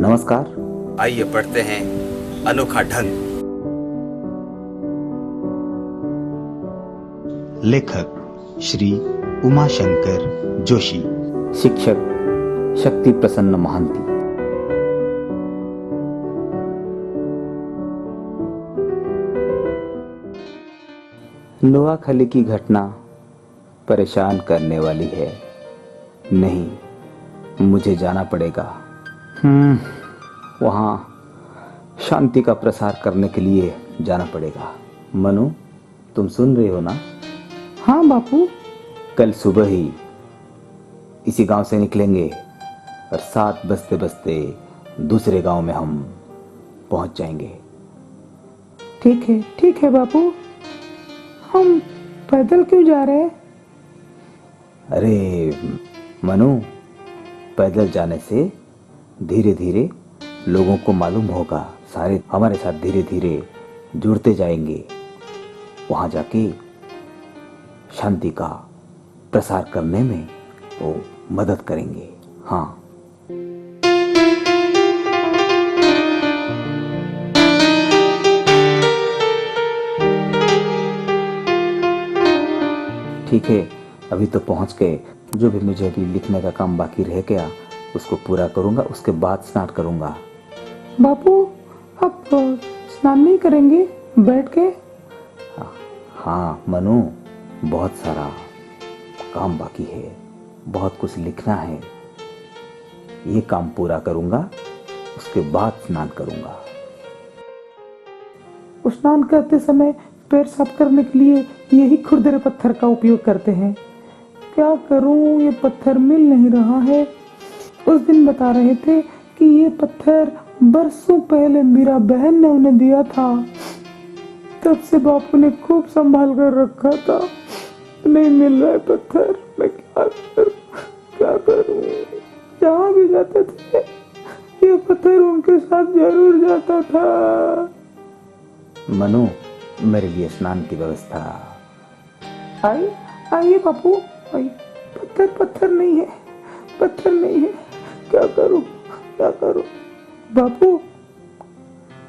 नमस्कार। आइए पढ़ते हैं अनोखा ढंग। लेखक श्री उमाशंकर जोशी। शिक्षक शक्ति प्रसन्न महांती। नोआखली की घटना परेशान करने वाली है। नहीं, मुझे जाना पड़ेगा। वहाँ शांति का प्रसार करने के लिए जाना पड़ेगा। मनु, तुम सुन रहे हो ना? हाँ बापू। कल सुबह ही इसी गांव से निकलेंगे और 7 बजते बजते दूसरे गांव में हम पहुंच जाएंगे। ठीक है बापू। हम पैदल क्यों जा रहे हैं? अरे मनु, पैदल जाने से धीरे धीरे लोगों को मालूम होगा, सारे हमारे साथ धीरे धीरे जुड़ते जाएंगे। वहां जाके शांति का प्रसार करने में वो मदद करेंगे। हाँ, ठीक है। अभी तो पहुंच गए। जो भी मुझे अभी लिखने का काम बाकी रह गया उसको पूरा करूंगा, उसके बाद स्नान करूंगा। बापू, आप स्नान नहीं करेंगे बैठ के? हाँ मनु, बहुत सारा काम बाकी है, बहुत कुछ लिखना है। ये काम पूरा करूंगा, उसके बाद स्नान करूंगा। स्नान करते समय पैर साफ करने के लिए यही खुरदरे पत्थर का उपयोग करते हैं। क्या करूं, ये पत्थर मिल नहीं रहा है। उस दिन बता रहे थे कि ये पत्थर बरसों पहले मेरा बहन ने उन्हें दिया था। तब से बापू ने खूब संभाल कर रखा था। नहीं मिल रहा है पत्थर। मैं क्या करूं? जहाँ भी जाते थे ये पत्थर उनके साथ जरूर जाता था। मनु, मेरे लिए स्नान की व्यवस्था। आइए बापू, आइए। पत्थर नहीं है, पत्थर नहीं है। क्या करूं बापू?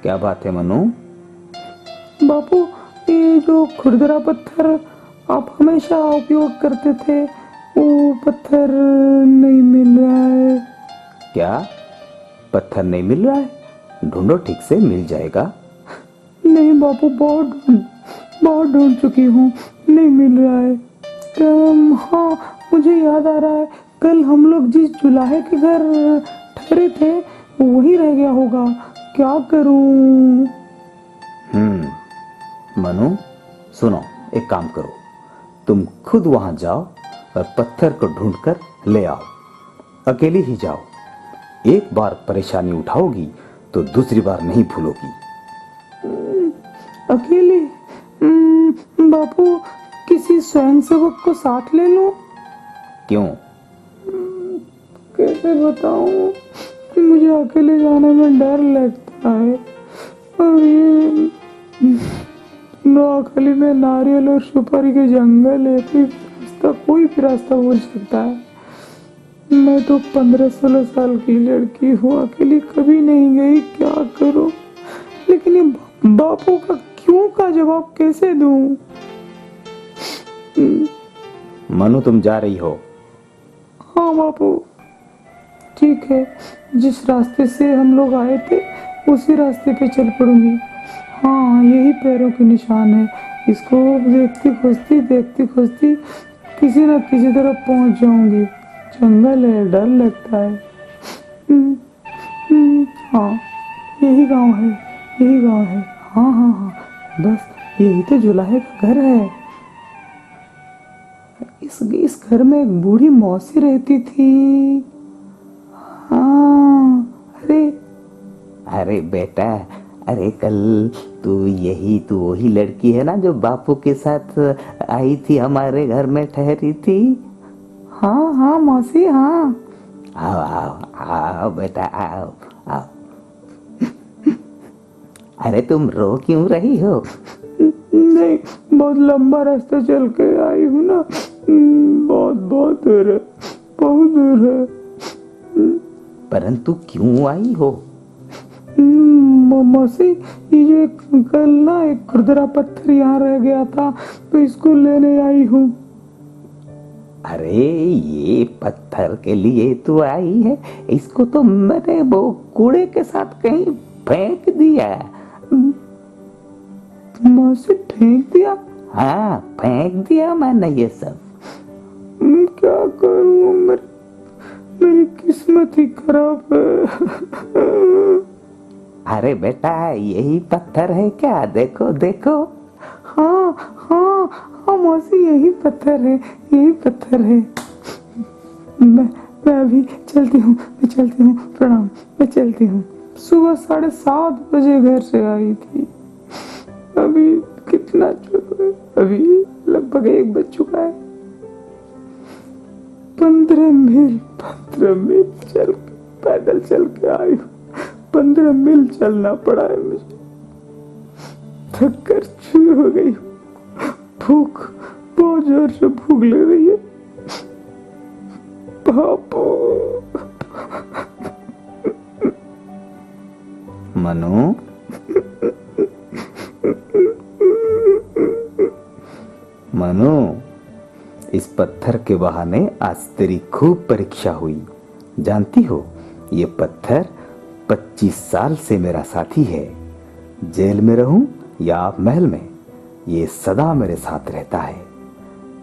क्या बात है मनु? बापू, ये जो खुरदरा पत्थर आप हमेशा उपयोग करते थे, वो पत्थर नहीं मिल रहा है। क्या पत्थर नहीं मिल रहा है? ढूंढो, ठीक से मिल जाएगा। नहीं बापू, बहुत ढूंढ चुकी हूँ, नहीं मिल रहा है। हाँ, मुझे याद आ रहा है, कल हम लोग जिस जुलाहे के घर ठहरे थे वही रह गया होगा। क्या करूं? मनु सुनो, एक काम करो, तुम खुद वहां जाओ और पत्थर को ढूंढकर ले आओ। अकेली ही जाओ। एक बार परेशानी उठाओगी तो दूसरी बार नहीं भूलोगी। अकेले? बापू, किसी स्वयंसेवक को साथ ले लो। क्यों? कैसे बताऊं, मुझे अकेले जाने में डर लगता है। और ये नोआखली में नारियल और सुपारी के जंगल है, कोई भी रास्ता भूल सकता है। मैं तो 15-16 साल की लड़की हूँ, अकेली कभी नहीं गई। क्या करूं? लेकिन ये बापू का क्यों का जवाब कैसे दूं? मनु, तुम जा रही हो? हाँ बापू, ठीक है। जिस रास्ते से हम लोग आए थे उसी रास्ते पे चल पड़ूंगी। हाँ, यही पैरों के निशान है। इसको देखती खोजती किसी न किसी तरफ पहुंच जाऊंगी। जंगल है, डर लगता है। हाँ, यही गांव है। हाँ, बस यही तो जुलाहे का घर है। इस घर में एक बूढ़ी मौसी रहती थी। हाँ, अरे बेटा, अरे कल तू वही लड़की है ना जो बापू के साथ आई थी, हमारे घर में ठहरी थी? हाँ मौसी, हाँ। आओ बेटा, आओ। अरे तुम रो क्यों रही हो? नहीं, बहुत लंबा रास्ता चल के आई हूँ ना। बहुत दूर है। परंतु क्यों आई हो? मौसी, ये जो एक कल ना एक खुरदरा पत्थर यहाँ रह गया था, तो इसको लेने आई हूँ। अरे ये पत्थर के लिए तू आई है? इसको तो मैंने वो कूड़े के साथ कहीं फेंक दिया। मौसी, फेंक दिया? हाँ, फेंक दिया मैंने ये सब। क्या करूँ, मेरी किस्मत ही खराब है। अरे बेटा, यही पत्थर है क्या? देखो देखो। हाँ हाँ हाँ मौसी, यही पत्थर है, यही पत्थर है। मैं अभी चलती हूँ, प्रणाम, मैं चलती हूँ। सुबह 7:30 बजे घर से आई थी। अभी कितना चलो, अभी लगभग 1 बज चुका है। 15 मील पैदल चल के आई हूँ। 15 मील चलना पड़ा है मुझे। थक कर चूर हो गई हूँ। भूख, बहुत जोर से भूख लग रही है। पापा। मनु, मनु, इस पत्थर के बहाने आज तेरी खूब परीक्षा हुई। जानती हो, ये पत्थर 25 साल से मेरा साथी है। जेल में रहूं या महल में, ये सदा मेरे साथ रहता है।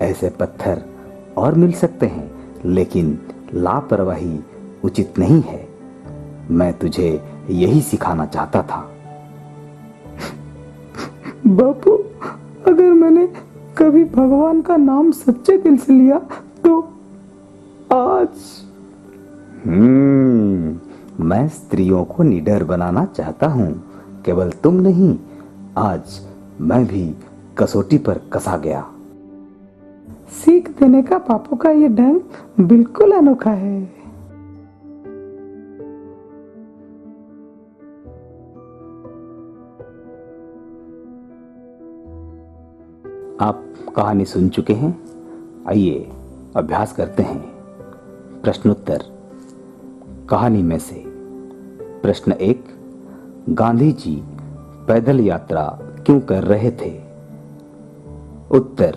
ऐसे पत्थर और मिल सकते हैं, लेकिन लापरवाही उचित नहीं है। मैं तुझे यही सिखाना चाहता था। बापू, अगर मैंने कभी भगवान का नाम सच्चे दिल से लिया तो आज। मैं स्त्रियों को निडर बनाना चाहता हूँ, केवल तुम नहीं। आज मैं भी कसौटी पर कसा गया। सीख देने का पापू का ये ढंग बिल्कुल अनोखा है। आप कहानी सुन चुके हैं। आइए अभ्यास करते हैं। प्रश्नोत्तर। कहानी में से प्रश्न 1, गांधी जी पैदल यात्रा क्यों कर रहे थे? उत्तर,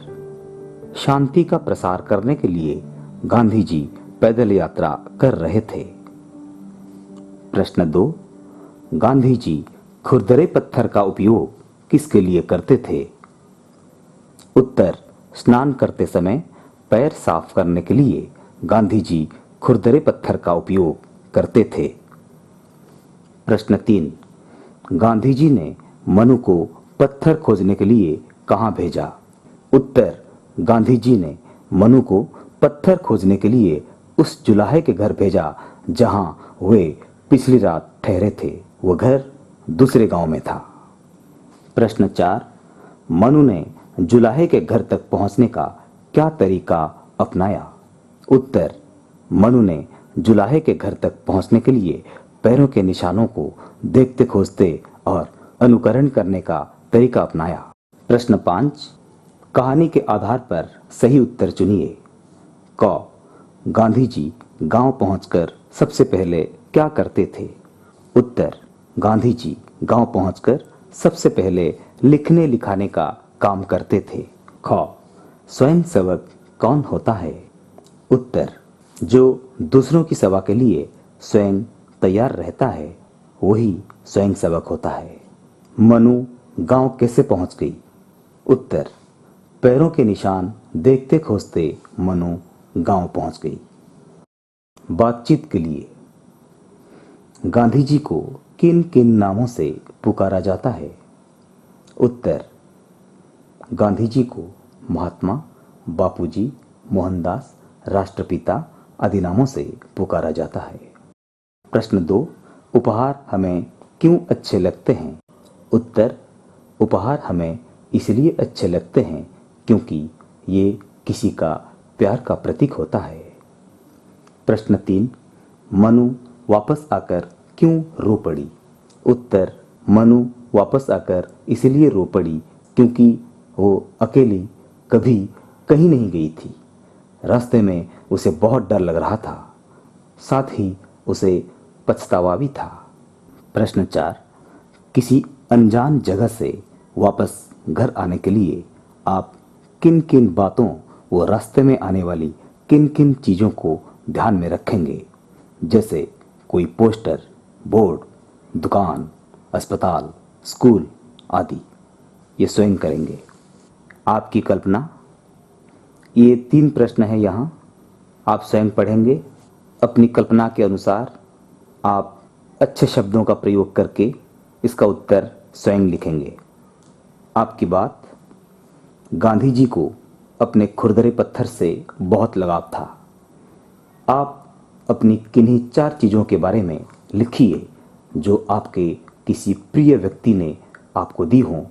शांति का प्रसार करने के लिए गांधी जी पैदल यात्रा कर रहे थे। प्रश्न 2, गांधी जी खुरदरे पत्थर का उपयोग किसके लिए करते थे? उत्तर, स्नान करते समय पैर साफ करने के लिए गांधी जी खुरदरे पत्थर का उपयोग करते थे। प्रश्न 3, गांधी जी ने मनु को पत्थर खोजने के लिए कहां भेजा? उत्तर, गांधी जी ने मनु को पत्थर खोजने के लिए उस जुलाहे के घर भेजा जहां वे पिछली रात ठहरे थे। वह घर दूसरे गांव में था। प्रश्न 4, मनु ने जुलाहे के घर तक पहुंचने का क्या तरीका अपनाया? उत्तर, मनु ने जुलाहे के घर तक पहुंचने के लिए पैरों के निशानों को देखते खोजते और अनुकरण करने का तरीका अपनाया। प्रश्न 5, कहानी के आधार पर सही उत्तर चुनिए। क, गांधी जी गांव पहुंचकर सबसे पहले क्या करते थे? उत्तर, गांधी जी गांव पहुंचकर सबसे पहले लिखने लिखाने का काम करते थे। ख, स्वयं सेवक कौन होता है? उत्तर, जो दूसरों की सेवा के लिए स्वयं तैयार रहता है, वही स्वयं सेवक होता है। मनु गांव कैसे पहुंच गई? उत्तर, पैरों के निशान देखते खोजते मनु गांव पहुंच गई। बातचीत के लिए गांधी जी को किन किन नामों से पुकारा जाता है? उत्तर, गांधी जी को महात्मा, बापूजी, मोहनदास, राष्ट्रपिता आदि नामों से पुकारा जाता है। प्रश्न 2, उपहार हमें क्यों अच्छे लगते हैं? उत्तर, उपहार हमें इसलिए अच्छे लगते हैं क्योंकि ये किसी का प्यार का प्रतीक होता है। प्रश्न 3, मनु वापस आकर क्यों रो पड़ी? उत्तर, मनु वापस आकर इसलिए रो पड़ी क्योंकि वो अकेली कभी कहीं नहीं गई थी। रास्ते में उसे बहुत डर लग रहा था। साथ ही उसे पछतावा भी था। प्रश्न 4, किसी अनजान जगह से वापस घर आने के लिए आप किन किन बातों व रास्ते में आने वाली किन किन चीज़ों को ध्यान में रखेंगे, जैसे कोई पोस्टर, बोर्ड, दुकान, अस्पताल, स्कूल आदि। ये स्वयं करेंगे। आपकी कल्पना। ये 3 प्रश्न हैं यहाँ, आप स्वयं पढ़ेंगे। अपनी कल्पना के अनुसार आप अच्छे शब्दों का प्रयोग करके इसका उत्तर स्वयं लिखेंगे। आपकी बात। गांधी जी को अपने खुरदरे पत्थर से बहुत लगाव था। आप अपनी किन्हीं 4 चीज़ों के बारे में लिखिए जो आपके किसी प्रिय व्यक्ति ने आपको दी हों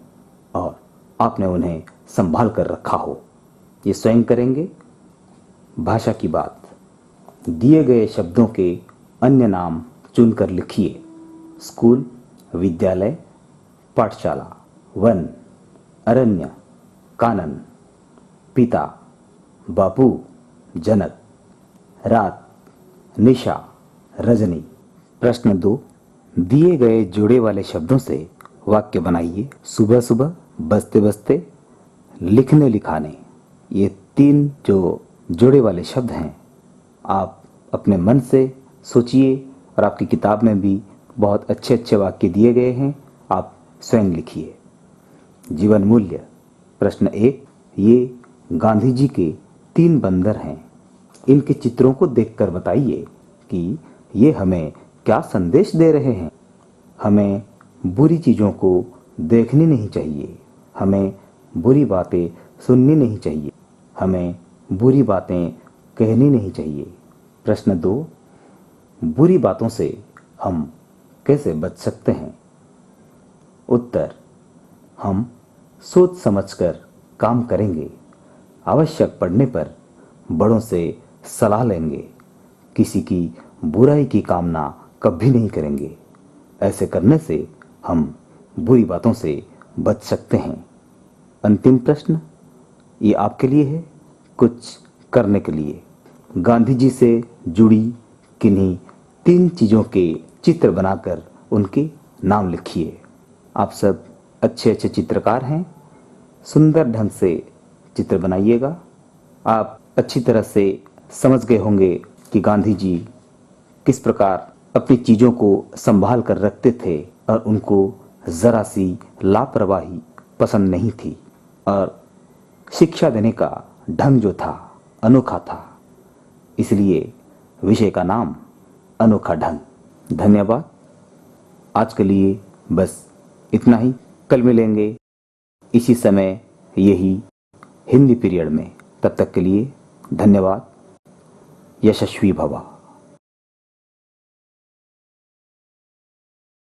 और आपने उन्हें संभाल कर रखा हो। ये स्वयं करेंगे। भाषा की बात। दिए गए शब्दों के अन्य नाम चुनकर लिखिए। स्कूल, विद्यालय, पाठशाला, वन, अरण्य, कानन, पिता, बापू, जनक, रात, निशा, रजनी। प्रश्न 2, दिए गए जोड़े वाले शब्दों से वाक्य बनाइए। सुबह सुबह, बजते बजते, लिखने लिखाने। ये 3 जो जोड़े वाले शब्द हैं, आप अपने मन से सोचिए और आपकी किताब में भी बहुत अच्छे अच्छे वाक्य दिए गए हैं, आप स्वयं लिखिए। जीवन मूल्य। प्रश्न 1, ये गांधी जी के 3 बंदर हैं। इनके चित्रों को देखकर बताइए कि ये हमें क्या संदेश दे रहे हैं। हमें बुरी चीज़ों को देखनी नहीं चाहिए, हमें बुरी बातें सुननी नहीं चाहिए, हमें बुरी बातें कहनी नहीं चाहिए। प्रश्न 2, बुरी बातों से हम कैसे बच सकते हैं। उत्तर, हम सोच समझकर काम करेंगे, आवश्यक पड़ने पर बड़ों से सलाह लेंगे, किसी की बुराई की कामना कभी नहीं करेंगे। ऐसे करने से हम बुरी बातों से बच सकते हैं। अंतिम प्रश्न, ये आपके लिए है, कुछ करने के लिए। गांधी जी से जुड़ी किन्हीं 3 चीज़ों के चित्र बनाकर उनके नाम लिखिए। आप सब अच्छे अच्छे चित्रकार हैं, सुंदर ढंग से चित्र बनाइएगा। आप अच्छी तरह से समझ गए होंगे कि गांधी जी किस प्रकार अपनी चीज़ों को संभाल कर रखते थे और उनको ज़रा सी लापरवाही पसंद नहीं थी, और शिक्षा देने का ढंग जो था अनोखा था। इसलिए विषय का नाम अनोखा ढंग। धन्यवाद। आज के लिए बस इतना ही। कल मिलेंगे इसी समय यही हिंदी पीरियड में। तब तक के लिए धन्यवाद। यशस्वी भवा।